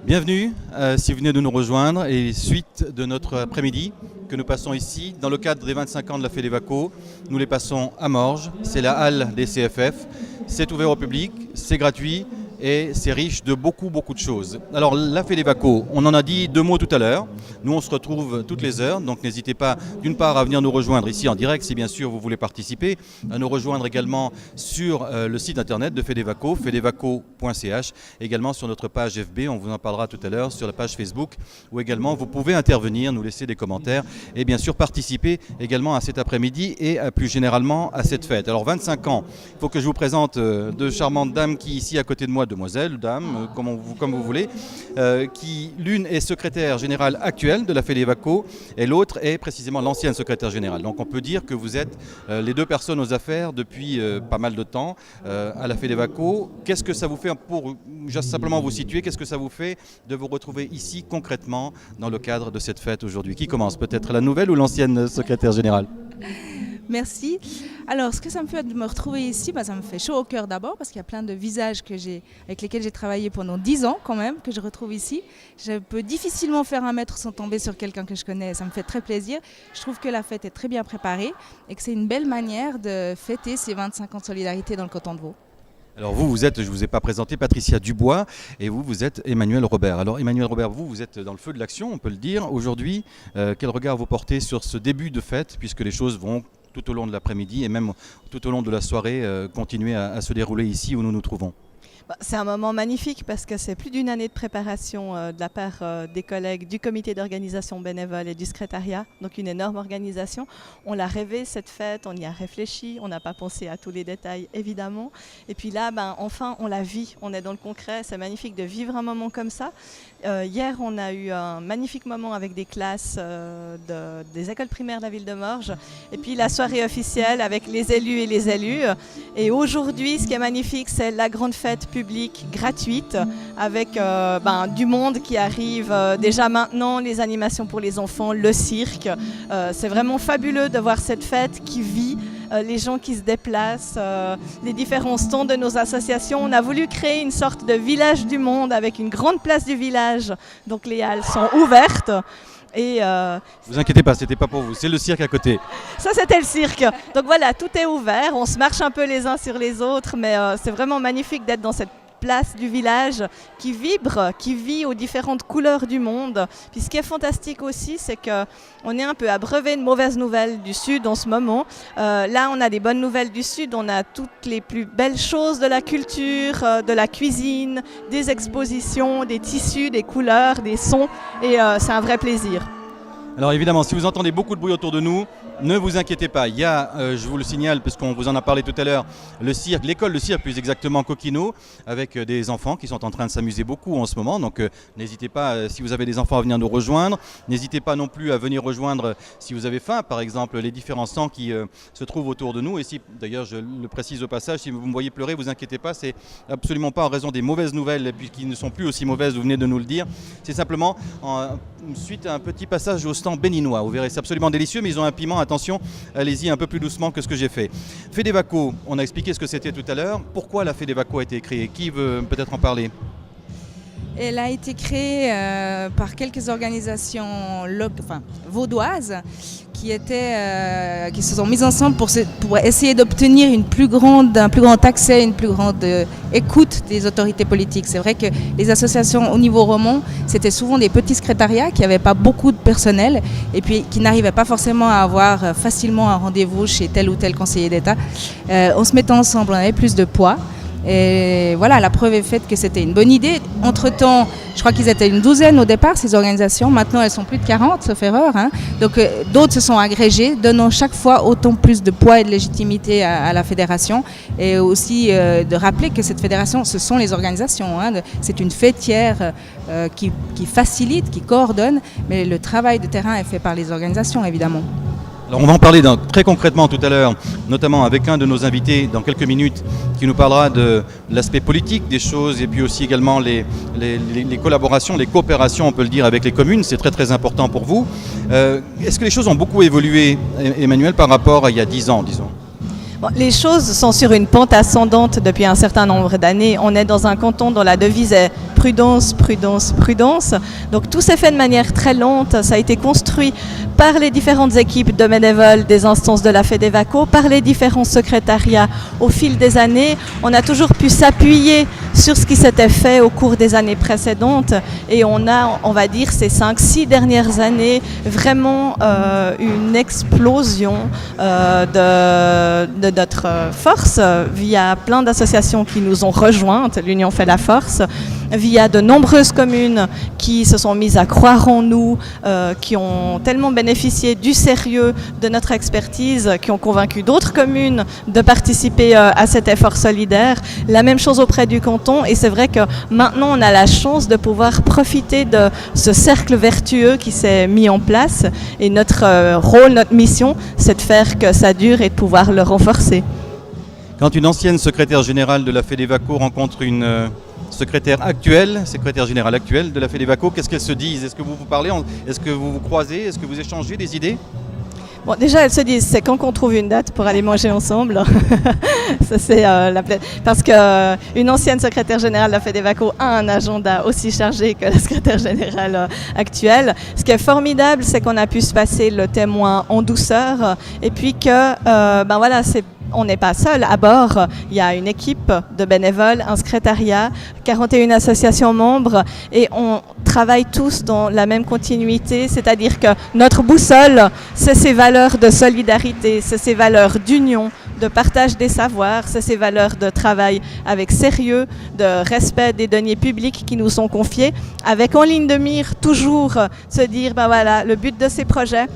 Bienvenue si vous venez de nous rejoindre et suite de notre après-midi que nous passons ici dans le cadre des 25 ans de la FEDEVACO. Nous les passons à Morges, c'est la halle des CFF, c'est ouvert au public, c'est gratuit et c'est riche de beaucoup de choses. Alors la FEDEVACO, on en a dit deux mots tout à l'heure. Nous on se retrouve toutes les heures, donc n'hésitez pas d'une part à venir nous rejoindre ici en direct si bien sûr vous voulez participer, à nous rejoindre également sur le site internet de FEDEVACO, fedevaco.ch, également sur notre page FB, on vous en parlera tout à l'heure, sur la page Facebook, où également vous pouvez intervenir, nous laisser des commentaires et bien sûr participer également à cet après-midi et plus généralement à cette fête. Alors 25 ans, il faut que je vous présente deux charmantes dames qui ici à côté de moi, demoiselles, dames, comme vous voulez, qui l'une est secrétaire générale actuelle de la FEDEVACO et l'autre est précisément l'ancienne secrétaire générale. Donc on peut dire que vous êtes les deux personnes aux affaires depuis pas mal de temps à la FEDEVACO. Qu'est-ce que ça vous fait, pour juste simplement vous situer, qu'est-ce que ça vous fait de vous retrouver ici concrètement dans le cadre de cette fête aujourd'hui? Qui commence? Peut-être la nouvelle ou l'ancienne secrétaire générale? Merci. Alors, ce que ça me fait de me retrouver ici, ça me fait chaud au cœur d'abord parce qu'il y a plein de visages avec lesquels j'ai travaillé pendant 10 ans quand même, que je retrouve ici. Je peux difficilement faire un mètre sans tomber sur quelqu'un que je connais. Ça me fait très plaisir. Je trouve que la fête est très bien préparée et que c'est une belle manière de fêter ces 25 ans de solidarité dans le canton de Vaud. Alors vous êtes, je ne vous ai pas présenté, Patricia Dubois et vous êtes Emmanuel Robert. Alors Emmanuel Robert, vous êtes dans le feu de l'action, on peut le dire. Aujourd'hui, quel regard vous portez sur ce début de fête, puisque les choses vont tout au long de l'après-midi et même tout au long de la soirée continuer à se dérouler ici où nous nous trouvons? C'est un moment magnifique parce que c'est plus d'une année de préparation de la part des collègues du comité d'organisation bénévole et du secrétariat, donc une énorme organisation. On l'a rêvé cette fête, on y a réfléchi, on n'a pas pensé à tous les détails évidemment. Et puis là, enfin on la vit, on est dans le concret, c'est magnifique de vivre un moment comme ça. Hier, on a eu un magnifique moment avec des classes des écoles primaires de la ville de Morges. Et puis la soirée officielle avec les élus et les élus. Et aujourd'hui, ce qui est magnifique, c'est la grande fête publique gratuite avec du monde qui arrive déjà maintenant, les animations pour les enfants, le cirque. C'est vraiment fabuleux de voir cette fête qui vit. Les gens qui se déplacent, les différents stands de nos associations. On a voulu créer une sorte de village du monde avec une grande place du village. Donc les halles sont ouvertes. Et vous inquiétez pas, c'était pas pour vous, c'est le cirque à côté. Ça c'était le cirque. Donc voilà, tout est ouvert, on se marche un peu les uns sur les autres, mais c'est vraiment magnifique d'être dans cette place du village qui vibre, qui vit aux différentes couleurs du monde. Puis ce qui est fantastique aussi, c'est qu'on est un peu abreuvé de mauvaises nouvelles du Sud en ce moment. Là, on a des bonnes nouvelles du Sud, on a toutes les plus belles choses de la culture, de la cuisine, des expositions, des tissus, des couleurs, des sons, et c'est un vrai plaisir. Alors évidemment, si vous entendez beaucoup de bruit autour de nous, ne vous inquiétez pas. Il y a, je vous le signale, parce qu'on vous en a parlé tout à l'heure, le cirque, l'école de cirque plus exactement Coquino, avec des enfants qui sont en train de s'amuser beaucoup en ce moment. Donc n'hésitez pas, si vous avez des enfants, à venir nous rejoindre. N'hésitez pas non plus à venir rejoindre, si vous avez faim, par exemple, les différents stands qui se trouvent autour de nous. Et si, d'ailleurs, je le précise au passage, si vous me voyez pleurer, vous inquiétez pas, c'est absolument pas en raison des mauvaises nouvelles, puisqu'ils ne sont plus aussi mauvaises, vous venez de nous le dire. C'est simplement suite à un petit passage au stand béninois. Vous verrez, c'est absolument délicieux, mais ils ont un piment. Attention, allez-y un peu plus doucement que ce que j'ai fait. FEDEVACO, on a expliqué ce que c'était tout à l'heure. Pourquoi la FEDEVACO a été créée? Qui veut peut-être en parler? Elle a été créée par quelques organisations vaudoises qui se sont mises ensemble pour essayer d'obtenir un plus grand accès, une plus grande écoute des autorités politiques. C'est vrai que les associations au niveau roman, c'était souvent des petits secrétariats qui n'avaient pas beaucoup de personnel et puis qui n'arrivaient pas forcément à avoir facilement un rendez-vous chez tel ou tel conseiller d'État. En se mettant ensemble, on avait plus de poids. Et voilà, la preuve est faite que c'était une bonne idée. Entre-temps, je crois qu'ils étaient une douzaine au départ, ces organisations. Maintenant, elles sont plus de 40, sauf erreur. Donc, d'autres se sont agrégés, donnant chaque fois autant plus de poids et de légitimité à la fédération. Et aussi de rappeler que cette fédération, ce sont les organisations. C'est une fêtière qui facilite, qui coordonne. Mais le travail de terrain est fait par les organisations, évidemment. Alors on va en parler très concrètement tout à l'heure, notamment avec un de nos invités dans quelques minutes qui nous parlera de l'aspect politique des choses et puis aussi également les collaborations, les coopérations, on peut le dire, avec les communes. C'est très important pour vous. Est-ce que les choses ont beaucoup évolué, Emmanuel, par rapport à il y a 10 ans, disons? Bon, les choses sont sur une pente ascendante depuis un certain nombre d'années. On est dans un canton dont la devise est prudence, prudence, prudence. Donc tout s'est fait de manière très lente, ça a été construit par les différentes équipes de bénévoles des instances de la FEDEVACO, par les différents secrétariats au fil des années. On a toujours pu s'appuyer sur ce qui s'était fait au cours des années précédentes et on a, on va dire, ces 5-6 dernières années, vraiment une explosion de notre force via plein d'associations qui nous ont rejointes, l'Union fait la force, via de nombreuses communes qui se sont mises à croire en nous, qui ont tellement bénéficié du sérieux de notre expertise, qui ont convaincu d'autres communes de participer à cet effort solidaire. La même chose auprès du canton et c'est vrai que maintenant on a la chance de pouvoir profiter de ce cercle vertueux qui s'est mis en place et notre rôle, notre mission, c'est de faire que ça dure et de pouvoir le renforcer. Quand une ancienne secrétaire générale de la FEDEVACO rencontre une secrétaire générale actuelle de la FEDEVACO, qu'est-ce qu'elles se disent? Est-ce que vous vous parlez? Est-ce que vous vous croisez? Est-ce que vous échangez des idées? Bon, déjà, elles se disent, c'est quand qu'on trouve une date pour aller manger ensemble. Ça, c'est parce qu'une ancienne secrétaire générale de la FEDEVACO a un agenda aussi chargé que la secrétaire générale actuelle. Ce qui est formidable, c'est qu'on a pu se passer le témoin en douceur et puis que, voilà, on n'est pas seul à bord, il y a une équipe de bénévoles, un secrétariat, 41 associations membres et on travaille tous dans la même continuité, c'est-à-dire que notre boussole, c'est ces valeurs de solidarité, c'est ces valeurs d'union, de partage des savoirs, c'est ces valeurs de travail avec sérieux, de respect des deniers publics qui nous sont confiés, avec en ligne de mire toujours se dire, voilà, le but de ces projets,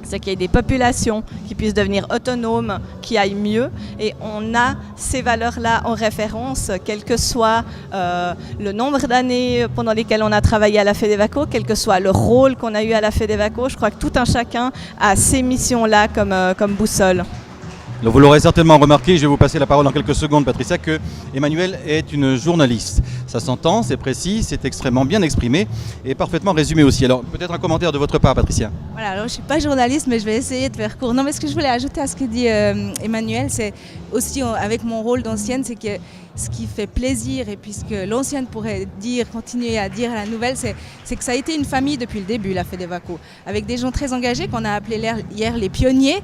c'est qu'il y ait des populations qui puissent devenir autonomes, qui aillent mieux. Et on a ces valeurs-là en référence, quel que soit le nombre d'années pendant lesquelles on a travaillé à la FEDEVACO, quel que soit le rôle qu'on a eu à la FEDEVACO. Je crois que tout un chacun a ces missions-là comme boussole. Alors vous l'aurez certainement remarqué, je vais vous passer la parole dans quelques secondes, Patricia, que Emmanuelle est une journaliste. Ça s'entend, c'est précis, c'est extrêmement bien exprimé et parfaitement résumé aussi. Alors peut-être un commentaire de votre part, Patricia. Voilà, alors je ne suis pas journaliste, mais je vais essayer de faire court. Non, mais ce que je voulais ajouter à ce que dit Emmanuelle, c'est aussi avec mon rôle d'ancienne, c'est que ce qui fait plaisir, et puis ce que l'ancienne pourrait continuer à dire à la nouvelle, c'est que ça a été une famille depuis le début, la FEDEVACO, avec des gens très engagés qu'on a appelés hier les pionniers,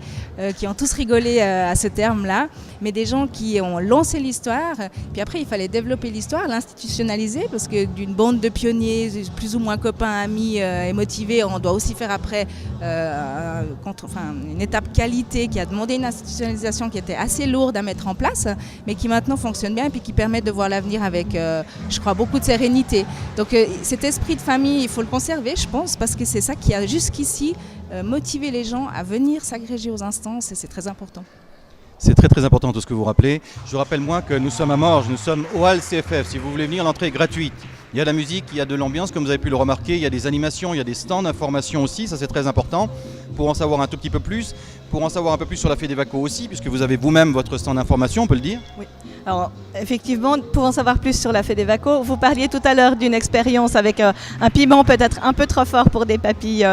qui ont tous rigolé à ce terme-là, mais des gens qui ont lancé l'histoire, puis après il fallait développer l'histoire, l'institutionnaliser, parce que d'une bande de pionniers, plus ou moins copains, amis et motivés, on doit aussi faire après une étape qualité qui a demandé une institutionnalisation qui était assez lourde à mettre en place, mais qui maintenant fonctionne bien et puis qui permet de voir l'avenir avec, je crois, beaucoup de sérénité. Donc cet esprit de famille, il faut le conserver, je pense, parce que c'est ça qui a jusqu'ici motivé les gens à venir s'agréger aux instances et c'est très important. C'est très très important tout ce que vous rappelez. Je rappelle moi que nous sommes à Morges, nous sommes au Hall CFF. Si vous voulez venir, l'entrée est gratuite. Il y a de la musique, il y a de l'ambiance, comme vous avez pu le remarquer, il y a des animations, il y a des stands d'information aussi, ça c'est très important. Pour en savoir un tout petit peu plus, pour en savoir un peu plus sur la FEDEVACO aussi, puisque vous avez vous-même votre stand d'information, on peut le dire. Oui. Alors effectivement, pour en savoir plus sur la FEDEVACO, vous parliez tout à l'heure d'une expérience avec un piment peut-être un peu trop fort pour des papilles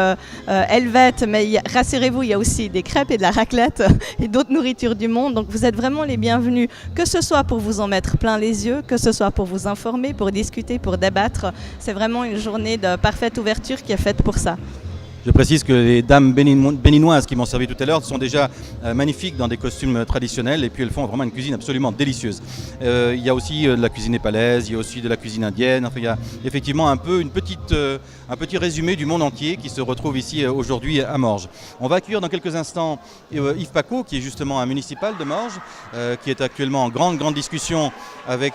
helvètes, mais rassurez-vous, il y a aussi des crêpes et de la raclette et d'autres nourritures du monde. Donc vous êtes vraiment les bienvenus, que ce soit pour vous en mettre plein les yeux, que ce soit pour vous informer, pour discuter, pour débattre. C'est vraiment une journée de parfaite ouverture qui est faite pour ça. Je précise que les dames béninoises qui m'ont servi tout à l'heure sont déjà magnifiques dans des costumes traditionnels et puis elles font vraiment une cuisine absolument délicieuse. Il y a aussi de la cuisine népalaise, il y a aussi de la cuisine indienne. Enfin, il y a effectivement un petit résumé du monde entier qui se retrouve ici aujourd'hui à Morges. On va accueillir dans quelques instants Yves Paco, qui est justement un municipal de Morges, qui est actuellement en grande discussion avec,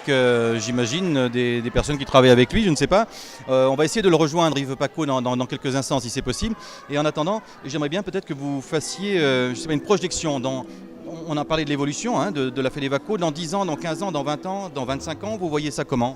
j'imagine, des personnes qui travaillent avec lui, je ne sais pas. On va essayer de le rejoindre, Yves Paco, dans quelques instants si c'est possible. Et en attendant, j'aimerais bien peut-être que vous fassiez une projection. On a parlé de l'évolution de la FEDEVACO. Dans 10 ans, dans 15 ans, dans 20 ans, dans 25 ans, vous voyez ça comment ?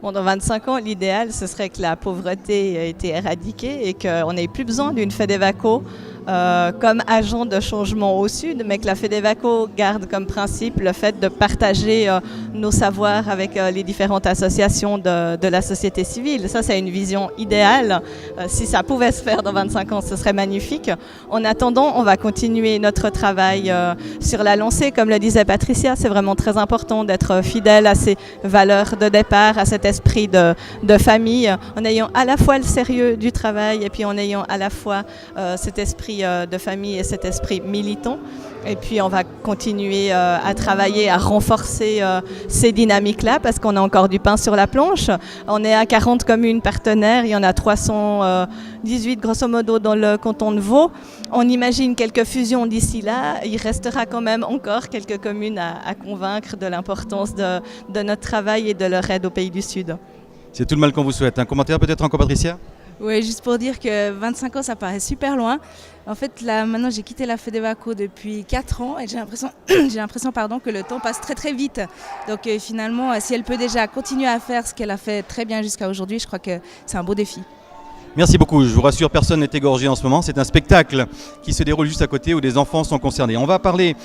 Bon, dans 25 ans, l'idéal, ce serait que la pauvreté ait été éradiquée et qu'on n'ait plus besoin d'une FEDEVACO comme agent de changement au Sud, mais que la FEDEVACO garde comme principe le fait de partager nos savoirs avec les différentes associations de la société civile. Ça, c'est une vision idéale. Si ça pouvait se faire dans 25 ans, ce serait magnifique. En attendant, on va continuer notre travail sur la lancée. Comme le disait Patricia, c'est vraiment très important d'être fidèle à ces valeurs de départ, à cet esprit de famille, en ayant à la fois le sérieux du travail et puis en ayant à la fois cet esprit de famille et cet esprit militant. Et puis on va continuer à travailler, à renforcer ces dynamiques-là parce qu'on a encore du pain sur la planche. On est à 40 communes partenaires, il y en a 318 grosso modo dans le canton de Vaud. On imagine quelques fusions d'ici là. Il restera quand même encore quelques communes à convaincre de l'importance de notre travail et de leur aide au pays du Sud. C'est tout le mal qu'on vous souhaite. Un commentaire peut-être encore, Patricia ? Oui, juste pour dire que 25 ans, ça paraît super loin. En fait, là, maintenant, j'ai quitté la FEDEVACO depuis 4 ans et j'ai l'impression que le temps passe très très vite. Donc finalement, si elle peut déjà continuer à faire ce qu'elle a fait très bien jusqu'à aujourd'hui, je crois que c'est un beau défi. Merci beaucoup. Je vous rassure, personne n'est égorgé en ce moment. C'est un spectacle qui se déroule juste à côté où des enfants sont concernés. On va parler,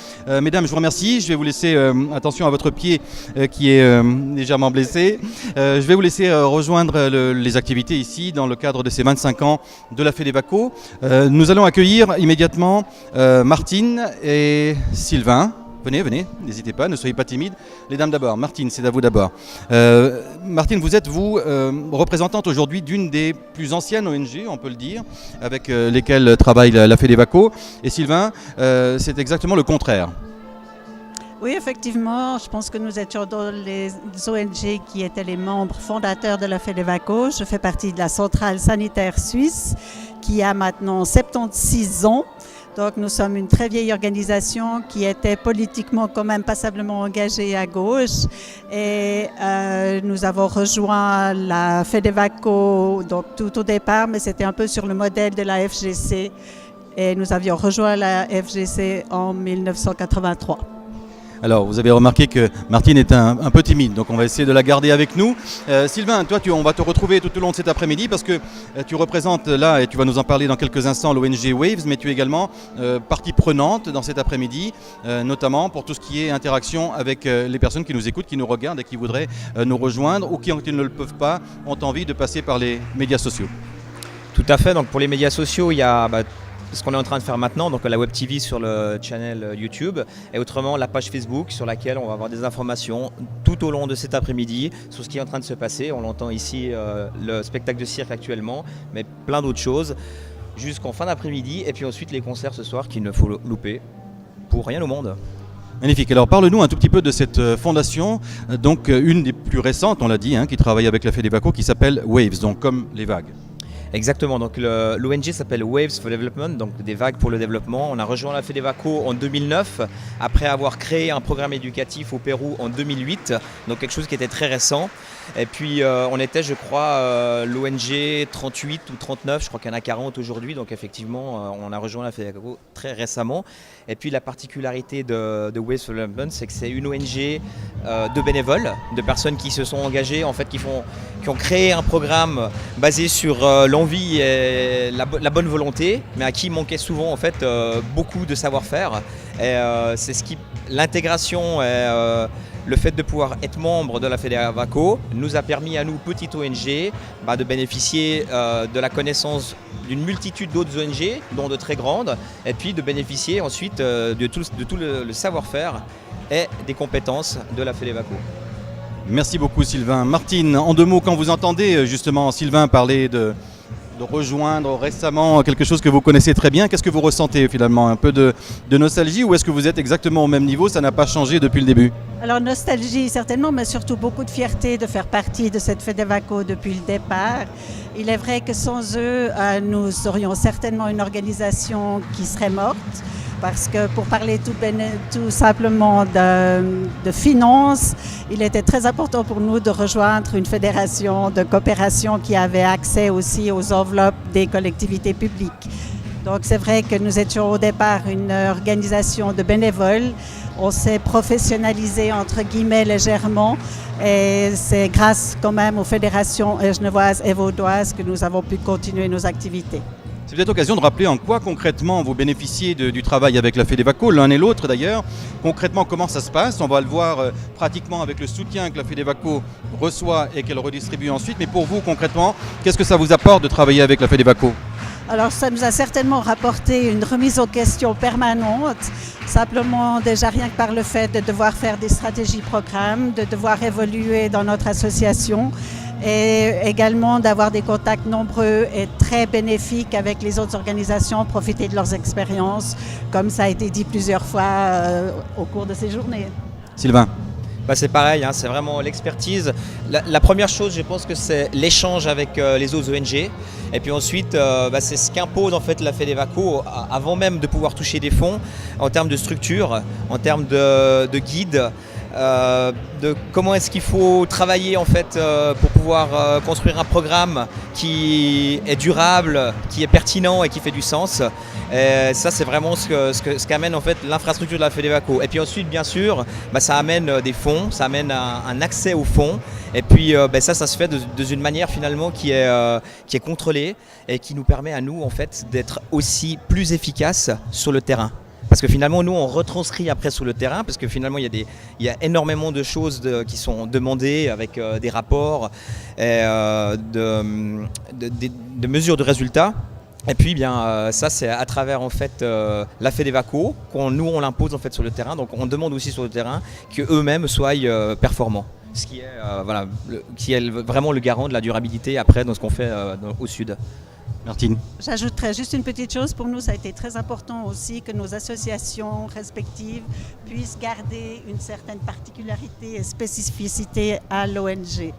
mesdames, je vous remercie. Je vais vous laisser, attention à votre pied qui est légèrement blessé. Je vais vous laisser rejoindre les activités ici dans le cadre de ces 25 ans de la FEDEVACO. Nous allons accueillir immédiatement Martine et Sylvain. Venez, n'hésitez pas, ne soyez pas timides. Les dames d'abord. Martine, c'est à vous d'abord. Martine, vous êtes, représentante aujourd'hui d'une des plus anciennes ONG, on peut le dire, avec lesquelles travaille la FEDEVACO. Et Sylvain, c'est exactement le contraire. Oui, effectivement, je pense que nous étions dans les ONG qui étaient les membres fondateurs de la FEDEVACO. Je fais partie de la centrale sanitaire suisse qui a maintenant 76 ans. Donc nous sommes une très vieille organisation qui était politiquement quand même passablement engagée à gauche et nous avons rejoint la FEDEVACO donc tout au départ, mais c'était un peu sur le modèle de la FGC et nous avions rejoint la FGC en 1983. Alors, vous avez remarqué que Martine est un peu timide, donc on va essayer de la garder avec nous. Sylvain, toi, on va te retrouver tout au long de cet après-midi parce que tu représentes là, et tu vas nous en parler dans quelques instants, l'ONG Waves, mais tu es également partie prenante dans cet après-midi, notamment pour tout ce qui est interaction avec les personnes qui nous écoutent, qui nous regardent et qui voudraient nous rejoindre ou qui ne le peuvent pas, ont envie de passer par les médias sociaux. Tout à fait, donc pour les médias sociaux, il y a... ce qu'on est en train de faire maintenant, donc la Web TV sur le channel YouTube et autrement la page Facebook sur laquelle on va avoir des informations tout au long de cet après-midi sur ce qui est en train de se passer. On l'entend ici, le spectacle de cirque actuellement, mais plein d'autres choses jusqu'en fin d'après-midi et puis ensuite les concerts ce soir qu'il ne faut louper pour rien au monde. Magnifique. Alors parle-nous un tout petit peu de cette fondation, donc une des plus récentes, on l'a dit, qui travaille avec la FEDEVACO, qui s'appelle Waves, donc comme les vagues. Exactement, donc l'ONG s'appelle Waves for Development, donc des vagues pour le développement. On a rejoint la FEDEVACO en 2009, après avoir créé un programme éducatif au Pérou en 2008, donc quelque chose qui était très récent. Et puis on était, je crois, l'ONG 38 ou 39, je crois qu'il y en a 40 aujourd'hui, donc effectivement on a rejoint la FEDEVACO très récemment. Et puis la particularité de Waves for Development, c'est que c'est une ONG de bénévoles, de personnes qui se sont engagées, en fait, qui ont créé un programme basé sur l'envie et la bonne volonté, mais à qui manquait souvent en fait beaucoup de savoir-faire. Et c'est l'intégration et le fait de pouvoir être membre de la FEDEVACO nous a permis à nous, petite ONG, de bénéficier de la connaissance d'une multitude d'autres ONG, dont de très grandes, et puis de bénéficier ensuite de tout le savoir-faire et des compétences de la FEDEVACO. Merci beaucoup Sylvain. Martine, en 2 mots, quand vous entendez justement Sylvain parler de rejoindre récemment quelque chose que vous connaissez très bien, qu'est-ce que vous ressentez finalement? Un peu de nostalgie ou est-ce que vous êtes exactement au même niveau? Ça n'a pas changé depuis le début? Alors nostalgie certainement, mais surtout beaucoup de fierté de faire partie de cette FEDEVACO depuis le départ. Il est vrai que sans eux, nous aurions certainement une organisation qui serait morte. Parce que pour parler tout simplement de finances, il était très important pour nous de rejoindre une fédération de coopération qui avait accès aussi aux enveloppes des collectivités publiques. Donc c'est vrai que nous étions au départ une organisation de bénévoles. On s'est professionnalisé entre guillemets légèrement et c'est grâce quand même aux fédérations genevoises et vaudoises que nous avons pu continuer nos activités. C'est peut-être l'occasion de rappeler en quoi concrètement vous bénéficiez du travail avec la FEDEVACO, l'un et l'autre d'ailleurs. Concrètement, comment ça se passe? On va le voir pratiquement avec le soutien que la FEDEVACO reçoit et qu'elle redistribue ensuite. Mais pour vous, concrètement, qu'est-ce que ça vous apporte de travailler avec la FEDEVACO? Alors ça nous a certainement rapporté une remise en question permanente, simplement déjà rien que par le fait de devoir faire des stratégies programmes, de devoir évoluer dans notre association et également d'avoir des contacts nombreux et très bénéfiques avec les autres organisations, profiter de leurs expériences, comme ça a été dit plusieurs fois au cours de ces journées. Sylvain? C'est pareil, hein, c'est vraiment l'expertise. La première chose, je pense que c'est l'échange avec les autres ONG. Et puis ensuite, c'est ce qu'impose en fait la FEDEVACO avant même de pouvoir toucher des fonds en termes de structure, en termes de guide, de comment est-ce qu'il faut travailler en fait pour pouvoir construire un programme qui est durable, qui est pertinent et qui fait du sens. Et ça, c'est vraiment ce qu'amène en fait l'infrastructure de la FEDEVACO. Et puis ensuite, bien sûr, ça amène des fonds, ça amène un accès aux fonds. Et puis ça se fait de une manière finalement qui est contrôlée et qui nous permet à nous en fait d'être aussi plus efficaces sur le terrain. Parce que finalement, nous, on retranscrit après sur le terrain, parce que finalement, il y a énormément de choses qui sont demandées avec des rapports, et, de mesures de résultats. Et puis, ça, c'est à travers en fait la FEDEVACO nous, on l'impose en fait sur le terrain. Donc, on demande aussi sur le terrain qu'eux-mêmes soient performants. Ce qui est vraiment le garant de la durabilité après dans ce qu'on fait au sud. Martine? J'ajouterais juste une petite chose. Pour nous, ça a été très important aussi que nos associations respectives puissent garder une certaine particularité et spécificité à l'ONG.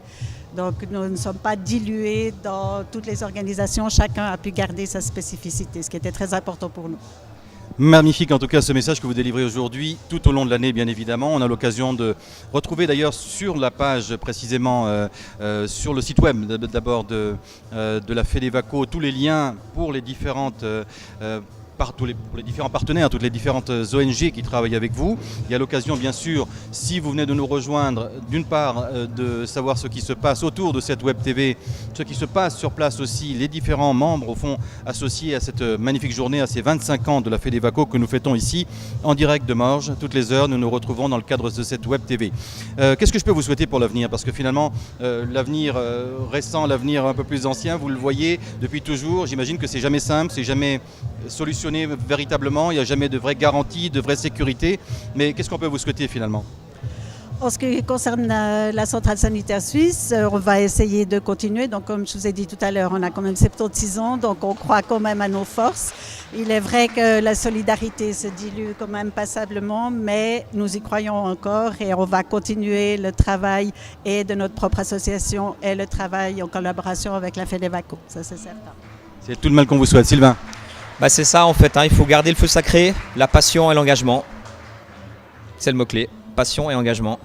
Donc, nous ne sommes pas dilués dans toutes les organisations. Chacun a pu garder sa spécificité, ce qui était très important pour nous. Magnifique en tout cas ce message que vous délivrez aujourd'hui tout au long de l'année bien évidemment. On a l'occasion de retrouver d'ailleurs sur la page précisément sur le site web d'abord de la FEDEVACO tous les liens pour les différentes pour les différents partenaires, toutes les différentes ONG qui travaillent avec vous. Il y a l'occasion, bien sûr, si vous venez de nous rejoindre, d'une part, de savoir ce qui se passe autour de cette Web TV, ce qui se passe sur place aussi, les différents membres, au fond, associés à cette magnifique journée, à ces 25 ans de la FEDEVACO que nous fêtons ici, en direct de Morges. Toutes les heures, nous nous retrouvons dans le cadre de cette Web TV. Qu'est-ce que je peux vous souhaiter pour l'avenir? Parce que finalement, l'avenir récent, l'avenir un peu plus ancien, vous le voyez depuis toujours. J'imagine que c'est jamais simple, c'est jamais solutionné véritablement, il n'y a jamais de vraie garantie, de vraie sécurité. Mais qu'est-ce qu'on peut vous souhaiter finalement? En ce qui concerne la centrale sanitaire suisse, on va essayer de continuer. Donc, comme je vous ai dit tout à l'heure, on a quand même 76 ans, donc on croit quand même à nos forces. Il est vrai que la solidarité se dilue quand même passablement, mais nous y croyons encore et on va continuer le travail et de notre propre association et le travail en collaboration avec la FEDEVACO, ça c'est certain. C'est tout le mal qu'on vous souhaite. Sylvain? C'est ça en fait, hein, il faut garder le feu sacré, la passion et l'engagement. C'est le mot-clé, passion et engagement.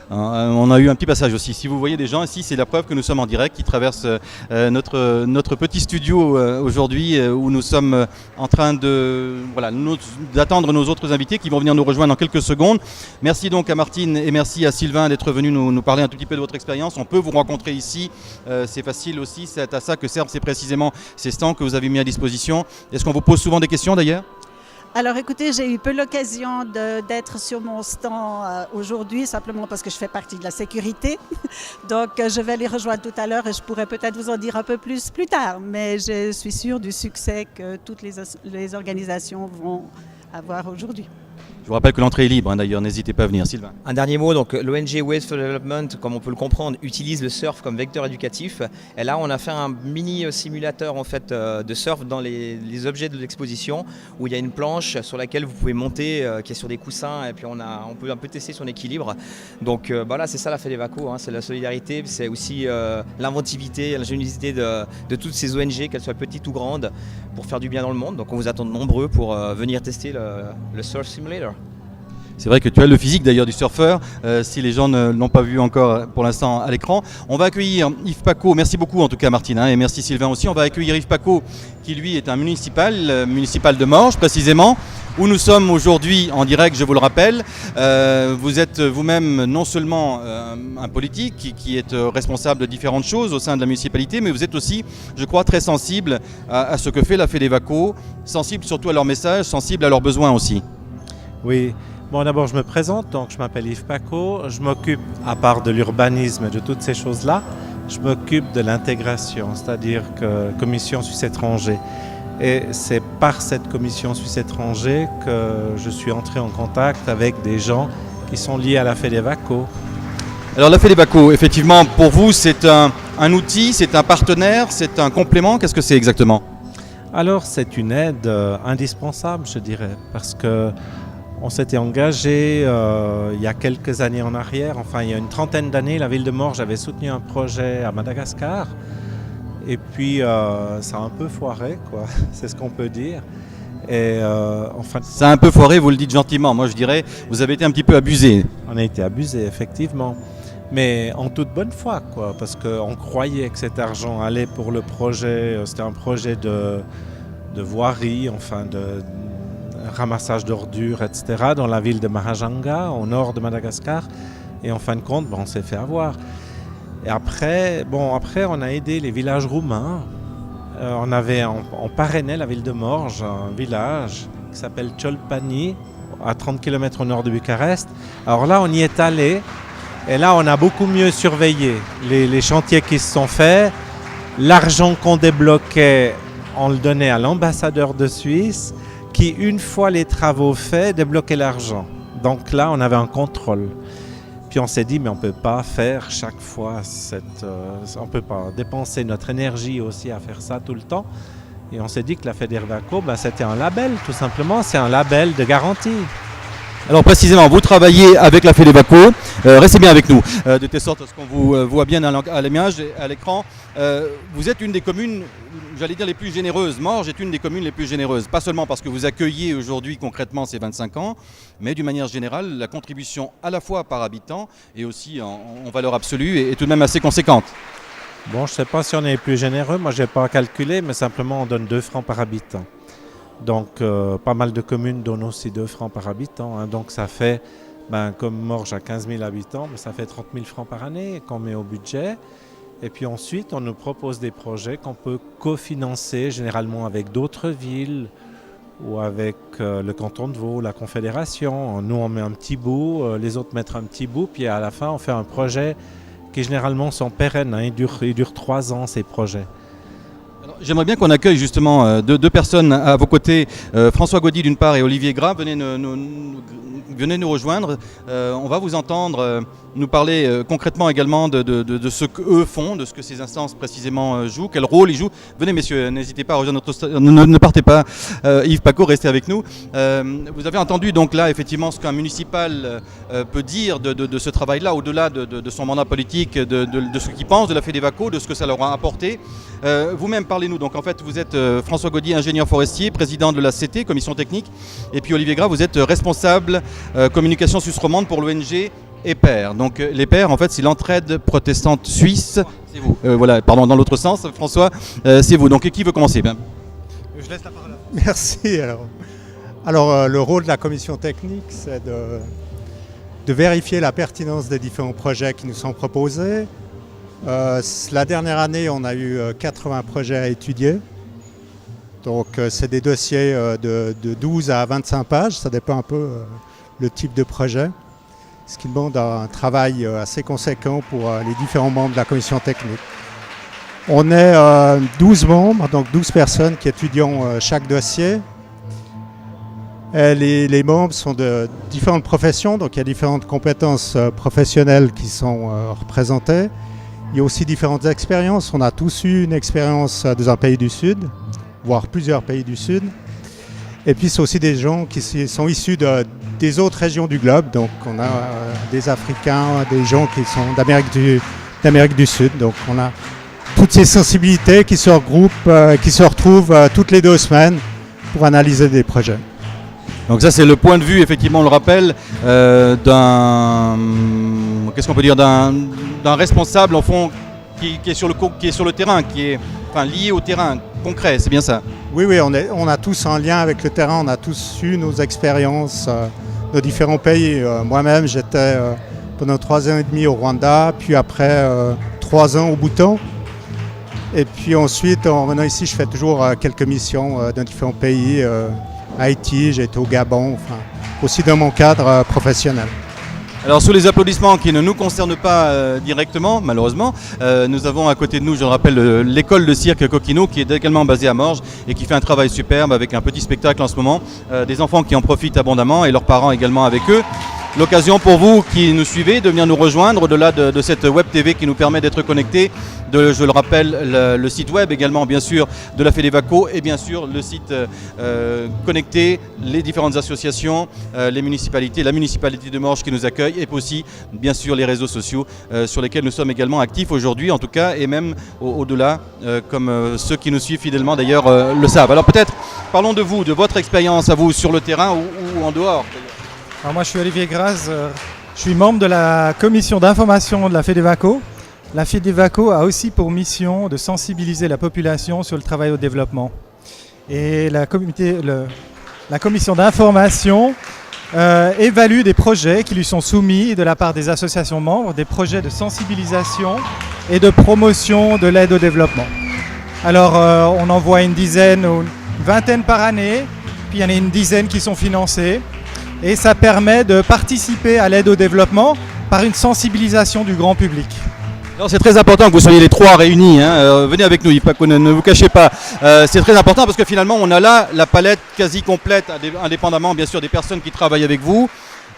On a eu un petit passage aussi. Si vous voyez des gens ici, c'est la preuve que nous sommes en direct, qui traversent notre petit studio aujourd'hui où nous sommes en train d'attendre nos autres invités qui vont venir nous rejoindre dans quelques secondes. Merci donc à Martine et merci à Sylvain d'être venu nous parler un tout petit peu de votre expérience. On peut vous rencontrer ici, c'est facile aussi, c'est à ça que servent précisément ces stands que vous avez mis à disposition. Est-ce qu'on vous pose souvent des questions d'ailleurs ? Alors écoutez, j'ai eu peu l'occasion d'être sur mon stand aujourd'hui, simplement parce que je fais partie de la sécurité. Donc je vais les rejoindre tout à l'heure et je pourrais peut-être vous en dire un peu plus tard. Mais je suis sûre du succès que toutes les organisations vont avoir aujourd'hui. Je vous rappelle que l'entrée est libre, d'ailleurs, n'hésitez pas à venir. Sylvain. Un dernier mot, donc l'ONG Waves for Development, comme on peut le comprendre, utilise le surf comme vecteur éducatif. Et là, on a fait un mini simulateur en fait, de surf dans les objets de l'exposition, où il y a une planche sur laquelle vous pouvez monter, qui est sur des coussins, et puis on peut un peu tester son équilibre. Donc là, c'est ça la FEDEVACO, hein, c'est la solidarité, c'est aussi l'inventivité, l'ingéniosité de toutes ces ONG, qu'elles soient petites ou grandes, pour faire du bien dans le monde. Donc on vous attend nombreux pour venir tester le Surf Simulator. C'est vrai que tu as le physique d'ailleurs du surfeur, si les gens ne l'ont pas vu encore pour l'instant à l'écran. On va accueillir Yves Paco, merci beaucoup en tout cas Martine, et merci Sylvain aussi. On va accueillir Yves Paco qui lui est un municipal de Morges précisément, où nous sommes aujourd'hui en direct, je vous le rappelle. Vous êtes vous-même non seulement un politique qui est responsable de différentes choses au sein de la municipalité, mais vous êtes aussi, je crois, très sensible à ce que fait la FEDEVACO, sensible surtout à leurs messages, sensible à leurs besoins aussi. Oui, bon d'abord je me présente, donc je m'appelle Yves Paco, je m'occupe, à part de l'urbanisme et de toutes ces choses-là, je m'occupe de l'intégration, c'est-à-dire que commission Suisse étranger. Et c'est par cette commission Suisse étranger que je suis entré en contact avec des gens qui sont liés à la FEDEVACO. Alors la FEDEVACO, effectivement, pour vous c'est un outil, c'est un partenaire, c'est un complément, qu'est-ce que c'est exactement ? Alors c'est une aide indispensable, je dirais, parce que on s'était engagé il y a quelques années en arrière, enfin il y a une trentaine d'années, la ville de Morges avait soutenu un projet à Madagascar. Et puis ça a un peu foiré, quoi. C'est ce qu'on peut dire. Et enfin, ça a un peu foiré, vous le dites gentiment. Moi je dirais, vous avez été un petit peu abusé. On a été abusé, effectivement. Mais en toute bonne foi, quoi, parce qu'on croyait que cet argent allait pour le projet. C'était un projet de voirie, enfin de ramassage d'ordures, etc., dans la ville de Mahajanga, au nord de Madagascar. Et en fin de compte, on s'est fait avoir. Et après, on a aidé les villages roumains. On parrainait la ville de Morges, un village qui s'appelle Ciolpani, à 30 km au nord de Bucarest. Alors là, on y est allé. Et là, on a beaucoup mieux surveillé les chantiers qui se sont faits. L'argent qu'on débloquait, on le donnait à l'ambassadeur de Suisse, qui, une fois les travaux faits, débloquait l'argent. Donc là, on avait un contrôle. Puis on s'est dit, mais on ne peut pas faire chaque fois on ne peut pas dépenser notre énergie aussi à faire ça tout le temps. Et on s'est dit que la FEDEVACO, c'était un label, tout simplement. C'est un label de garantie. Alors précisément, vous travaillez avec la FEDEVACO, restez bien avec nous, de telle sorte à ce qu'on vous voit bien à l'image et à l'écran. Vous êtes une des communes, j'allais dire les plus généreuses. Morges est une des communes les plus généreuses, pas seulement parce que vous accueillez aujourd'hui concrètement ces 25 ans, mais d'une manière générale, la contribution à la fois par habitant et aussi en valeur absolue est tout de même assez conséquente. Bon, je ne sais pas si on est plus généreux, moi je n'ai pas calculé, mais simplement on donne 2 francs par habitant. Donc pas mal de communes donnent aussi 2 francs par habitant, hein. Donc ça fait, comme Morges a 15 000 habitants, ça fait 30 000 francs par année qu'on met au budget. Et puis ensuite, on nous propose des projets qu'on peut cofinancer, généralement avec d'autres villes ou avec le canton de Vaud, la Confédération. Nous, on met un petit bout, les autres mettent un petit bout, puis à la fin, on fait un projet qui généralement sont pérennes, hein. Ils durent 3 ans, ces projets. J'aimerais bien qu'on accueille justement deux personnes à vos côtés, François Gaudy d'une part et Olivier Gras. Venez nous rejoindre. On va vous entendre nous parler concrètement également de ce qu'eux font, de ce que ces instances précisément jouent, quel rôle ils jouent. Venez messieurs, n'hésitez pas à rejoindre ne partez pas. Yves Paco, restez avec nous. Vous avez entendu donc là effectivement ce qu'un municipal peut dire de ce travail-là, au-delà de son mandat politique, de ce qu'il pense de la FEDEVACO, de ce que ça leur a apporté. Vous-même parlez-nous, donc en fait vous êtes François Gaudy, ingénieur forestier, président de la CT, commission technique, et puis Olivier Gras, vous êtes responsable communication suisse romande pour l'ONG EPER. Donc les EPER, en fait, c'est l'entraide protestante suisse. C'est vous. Voilà, pardon, dans l'autre sens, François, c'est vous. Donc qui veut commencer ? Je laisse la parole. Merci. Alors le rôle de la commission technique, c'est de vérifier la pertinence des différents projets qui nous sont proposés. La dernière année, on a eu 80 projets à étudier. Donc c'est des dossiers de 12 à 25 pages, ça dépend un peu le type de projet. Ce qui demande un travail assez conséquent pour les différents membres de la commission technique. On est 12 membres, donc 12 personnes qui étudient chaque dossier. Et les membres sont de différentes professions, donc il y a différentes compétences professionnelles qui sont représentées. Il y a aussi différentes expériences. On a tous eu une expérience dans un pays du Sud, voire plusieurs pays du Sud. Et puis c'est aussi des gens qui sont issus des autres régions du globe. Donc on a des Africains, des gens qui sont d'Amérique du Sud. Donc on a toutes ces sensibilités qui se regroupent, qui se retrouvent toutes les 2 semaines pour analyser des projets. Donc ça c'est le point de vue, effectivement on le rappelle, qu'est-ce qu'on peut dire, d'un responsable en fond qui est sur le terrain, qui est lié au terrain concret, c'est bien ça? Oui, on a tous un lien avec le terrain, on a tous eu nos expériences, nos différents pays. Moi-même j'étais pendant 3 ans et demi au Rwanda, puis après 3 ans au Bhoutan. Et puis ensuite, en revenant ici, je fais toujours quelques missions dans différents pays. Haïti, j'ai été au Gabon, aussi dans mon cadre professionnel. Alors sous les applaudissements qui ne nous concernent pas directement, malheureusement, nous avons à côté de nous, je le rappelle, l'école de cirque Coquino qui est également basée à Morges et qui fait un travail superbe avec un petit spectacle en ce moment, des enfants qui en profitent abondamment et leurs parents également avec eux. L'occasion pour vous qui nous suivez de venir nous rejoindre au-delà de cette web TV qui nous permet d'être connectés, je le rappelle, le site web également bien sûr de la FEDEVACO et bien sûr le site connecté, les différentes associations, les municipalités, la municipalité de Morges qui nous accueille et aussi bien sûr les réseaux sociaux sur lesquels nous sommes également actifs aujourd'hui en tout cas et même au-delà comme ceux qui nous suivent fidèlement d'ailleurs le savent. Alors peut-être parlons de vous, de votre expérience à vous sur le terrain ou en dehors. Alors moi je suis Olivier Graz, je suis membre de la commission d'information de la FEDEVACO. La FEDEVACO a aussi pour mission de sensibiliser la population sur le travail au développement. Et la commission d'information évalue des projets qui lui sont soumis de la part des associations membres, des projets de sensibilisation et de promotion de l'aide au développement. Alors on envoie une dizaine ou une vingtaine par année, puis il y en a une dizaine qui sont financées. Et ça permet de participer à l'aide au développement par une sensibilisation du grand public. C'est très important que vous soyez les trois réunis, venez avec nous, ne vous cachez pas. C'est très important parce que finalement on a là la palette quasi complète, indépendamment bien sûr des personnes qui travaillent avec vous,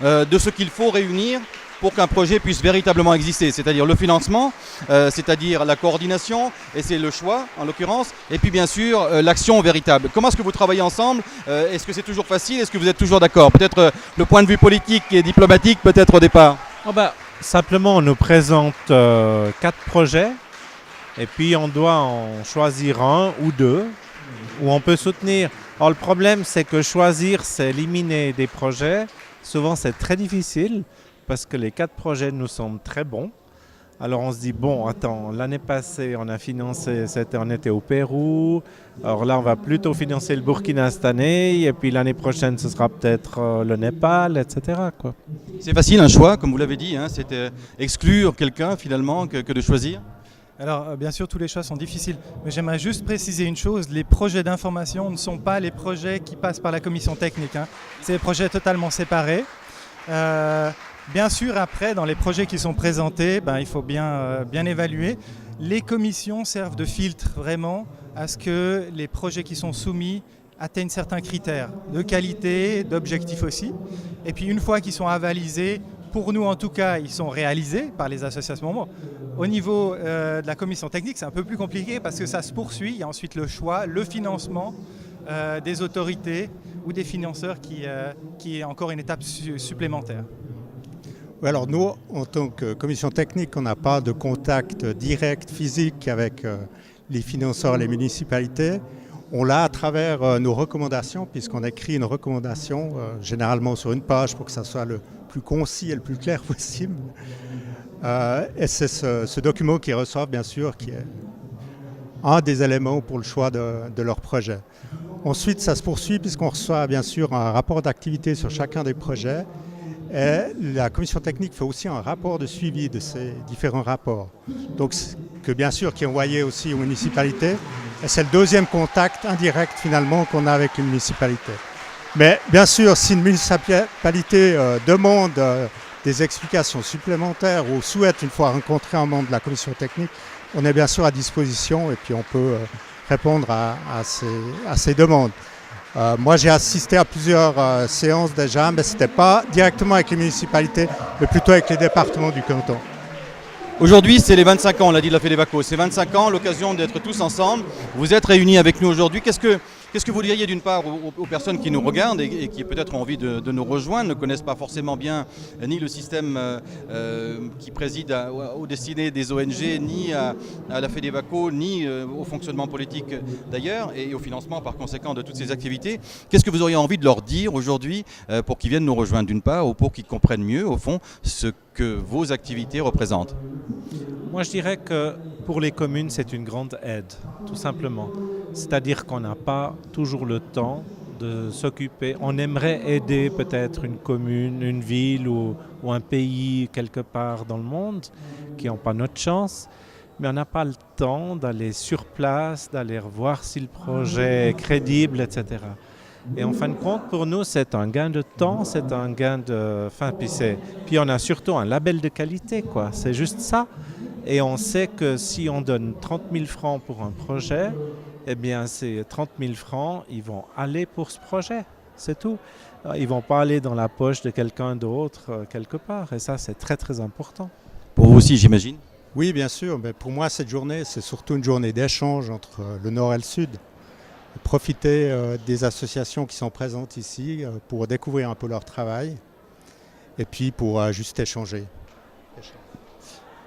de ce qu'il faut réunir pour qu'un projet puisse véritablement exister, c'est-à-dire le financement, c'est-à-dire la coordination, et c'est le choix en l'occurrence, et puis bien sûr l'action véritable. Comment est-ce que vous travaillez ensemble? Est-ce que c'est toujours facile? Est-ce que vous êtes toujours d'accord? Peut-être le point de vue politique et diplomatique peut-être au départ. Simplement on nous présente 4 projets, et puis on doit en choisir un ou 2, où on peut soutenir. Alors le problème c'est que choisir c'est éliminer des projets, souvent c'est très difficile, parce que les 4 projets nous semblent très bons. Alors on se dit, bon, attends, l'année passée, on a financé, on était au Pérou. Alors là, on va plutôt financer le Burkina cette année. Et puis l'année prochaine, ce sera peut-être le Népal, etc. quoi. C'est facile un choix, comme vous l'avez dit, c'est exclure quelqu'un finalement que de choisir. Alors bien sûr, tous les choix sont difficiles. Mais j'aimerais juste préciser une chose, les projets d'information ne sont pas les projets qui passent par la commission technique. C'est des projets totalement séparés. Bien sûr, après, dans les projets qui sont présentés, il faut bien évaluer. Les commissions servent de filtre vraiment à ce que les projets qui sont soumis atteignent certains critères de qualité, d'objectifs aussi. Et puis une fois qu'ils sont avalisés, pour nous en tout cas, ils sont réalisés par les associations membres. Au niveau de la commission technique, c'est un peu plus compliqué parce que ça se poursuit. Il y a ensuite le choix, le financement des autorités ou des financeurs qui est encore une étape supplémentaire. Alors nous, en tant que commission technique, on n'a pas de contact direct, physique avec les financeurs et les municipalités. On l'a à travers nos recommandations, puisqu'on écrit une recommandation, généralement sur une page, pour que ça soit le plus concis et le plus clair possible. Et c'est ce document qu'ils reçoivent, bien sûr, qui est un des éléments pour le choix de leur projet. Ensuite, ça se poursuit, puisqu'on reçoit, bien sûr, un rapport d'activité sur chacun des projets. Et la commission technique fait aussi un rapport de suivi de ces différents rapports. Donc, que bien sûr, qui est envoyé aussi aux municipalités. Et c'est le deuxième contact indirect finalement qu'on a avec une municipalité. Mais bien sûr, si une municipalité demande des explications supplémentaires ou souhaite une fois rencontrer un membre de la commission technique, on est bien sûr à disposition et puis on peut répondre à ces demandes. Moi, j'ai assisté à plusieurs séances déjà, mais ce n'était pas directement avec les municipalités, mais plutôt avec les départements du canton. Aujourd'hui, c'est les 25 ans, on l'a dit de la FEDEVACO. C'est 25 ans, l'occasion d'être tous ensemble. Vous êtes réunis avec nous aujourd'hui. Qu'est-ce Qu'est-ce que vous diriez d'une part aux personnes qui nous regardent et qui peut-être ont envie de nous rejoindre, ne connaissent pas forcément bien ni le système qui préside aux destinées des ONG, ni à la FEDEVACO, ni au fonctionnement politique d'ailleurs, et au financement par conséquent de toutes ces activités. Qu'est-ce que vous auriez envie de leur dire aujourd'hui pour qu'ils viennent nous rejoindre d'une part, ou pour qu'ils comprennent mieux au fond ce que vos activités représentent? Moi, je dirais que pour les communes, c'est une grande aide, tout simplement. C'est-à-dire qu'on n'a pas toujours le temps de s'occuper. On aimerait aider peut-être une commune, une ville ou un pays quelque part dans le monde qui n'ont pas notre chance, mais on n'a pas le temps d'aller sur place, d'aller voir si le projet est crédible, etc. Et en fin de compte, pour nous, c'est un gain de temps, c'est un gain de... Puis on a surtout un label de qualité, quoi. C'est juste ça. Et on sait que si on donne 30 000 francs pour un projet, eh bien ces 30 000 francs, ils vont aller pour ce projet, c'est tout. Ils ne vont pas aller dans la poche de quelqu'un d'autre quelque part. Et ça, c'est très très important. Pour vous aussi, j'imagine? Oui, bien sûr. Mais pour moi, cette journée, c'est surtout une journée d'échange entre le Nord et le Sud. Profiter des associations qui sont présentes ici pour découvrir un peu leur travail et puis pour juste échanger.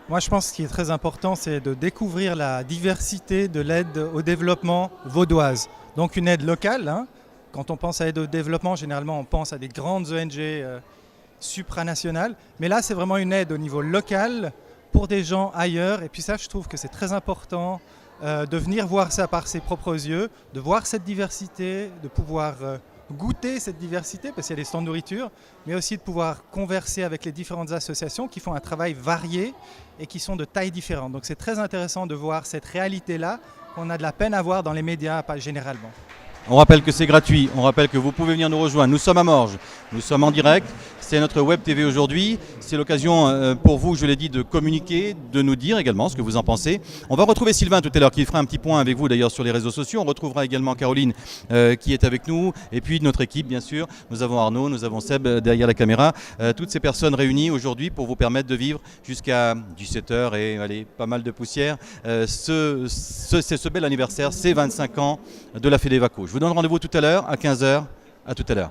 Moi, je pense que ce qui est très important, c'est de découvrir la diversité de l'aide au développement vaudoise. Donc une aide locale. Hein. Quand on pense à aide au développement, généralement, on pense à des grandes ONG supranationales. Mais là, c'est vraiment une aide au niveau local pour des gens ailleurs. Et puis ça, je trouve que c'est très important de venir voir ça par ses propres yeux, de voir cette diversité, de pouvoir goûter cette diversité, parce qu'il y a des stands de nourriture, mais aussi de pouvoir converser avec les différentes associations qui font un travail varié et qui sont de tailles différentes. Donc c'est très intéressant de voir cette réalité-là qu'on a de la peine à voir dans les médias, pas généralement. On rappelle que c'est gratuit, on rappelle que vous pouvez venir nous rejoindre. Nous sommes à Morges, nous sommes en direct, c'est notre web TV aujourd'hui. C'est l'occasion pour vous, je l'ai dit, de communiquer, de nous dire également ce que vous en pensez. On va retrouver Sylvain tout à l'heure qui fera un petit point avec vous d'ailleurs sur les réseaux sociaux. On retrouvera également Caroline qui est avec nous et puis notre équipe bien sûr. Nous avons Arnaud, nous avons Seb derrière la caméra. Toutes ces personnes réunies aujourd'hui pour vous permettre de vivre jusqu'à 17h et allez, pas mal de poussière. C'est ce bel anniversaire, c'est 25 ans de la FEDEVACO. Je vous donne rendez-vous tout à l'heure à 15h. À tout à l'heure.